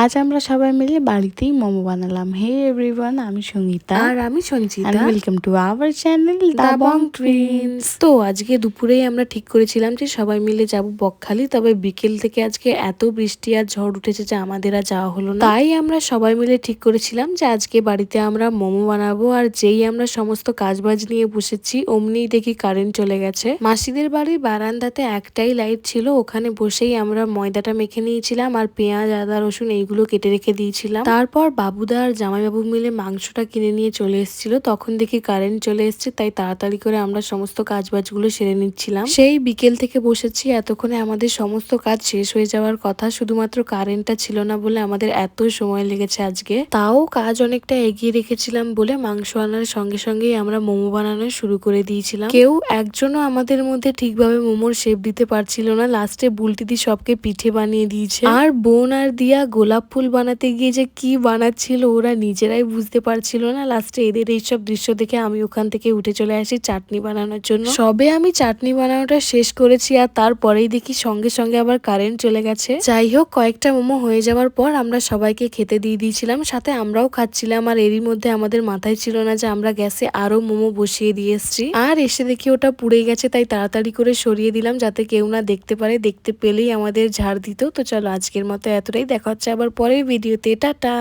আজ আমরা সবাই মিলে বাড়িতেই মোমো বানালাম। হে এভরিওয়ান, আমি সঙ্গীতা আর আমি Sanchita, and welcome to our channel the Dabang Bong twins. Twins. তো আজকে দুপুরেই আমরা ঠিক করেছিলাম যে সবাই মিলে যাব বকখালি, তবে বিকেল থেকে আজকে এত বৃষ্টি আর ঝড় উঠেছে যে আমাদের আর যাওয়া হলো না। তাই আমরা সবাই মিলে ঠিক করেছিলাম যে আজকে বাড়িতে আমরা মোমো বানাবো। আর যেই আমরা সমস্ত কাজবাজ নিয়ে বসেছি অমনিই দেখি কারেন্ট চলে গেছে। মাসিদের বাড়ির বারান্দাতে একটাই লাইট ছিল, ওখানে বসেই আমরা ময়দাটা মেখে নিয়েছিলাম আর পেঁয়াজ আদা রসুন এইগুলো কেটে রেখে দিয়েছিলাম। তারপর বাবুদা আর জামাইবাবু মিলে মাংসটা কিনে নিয়ে চলে এসেছিল, তখন দেখি কারেন্ট চলে এসছে, তাই তাড়াতাড়ি করে আমরা সমস্ত কাজবাজগুলো সেরে নিচ্ছিলাম। সেই বিকেল থেকে বসেছি, এতক্ষণে আমাদের সমস্ত কাজ শেষ হয়ে যাওয়ার কথা, শুধুমাত্র কারেন্টটা ছিল না বলে আমাদের এত সময় লেগেছে আজকে। তাও কাজ অনেকটা এগিয়ে রেখেছিলাম বলে মাংস আনার সঙ্গে সঙ্গেই আমরা মোমো বানানো শুরু করে দিয়েছিলাম। কেউ একজনও আমাদের মধ্যে ঠিকভাবে মোমোর শেপ দিতে পারছিল না, লাস্টে বুলটিদি সবকে পিঠে বানিয়ে দিয়েছে। আর বোন আর দিয়া গোলাপ ফুল বানাতে গিয়ে যে কি বানাচ্ছিল ওরা নিজেরাই বুঝতে পারছিল না। লাস্টে এদের এইসব দৃশ্য দেখে আমি ওখান থেকে উঠে চলে আসি চাটনি বানানোর জন্য। সবে আমি চাটনি বানানোটা শেষ করেছি আর তারপরেই দেখি সঙ্গে সঙ্গে আবার কারেন্ট চলে গেছে। যাই হোক, কয়েকটা মোমো হয়ে যাওয়ার পর আমরা সবাইকে খেতে দিয়ে দিয়েছিলাম, সাথে আমরাও খাচ্ছিলাম। আর এরই মধ্যে আমাদের মাথায় ছিল না যে আমরা গ্যাসে আরো মোমো বসিয়ে দিয়ে এসছি। আর এসে দেখি ওটা পুড়ে গেছে, তাই তাড়াতাড়ি করে সরিয়ে দিলাম যাতে কেউ না দেখতে পারে, দেখতে পেলেই আমাদের ঝাড় দিত। তো চলো আজকের মতো এতটাই, দেখা হচ্ছে আবার পরের ভিডিওতে, টাটা।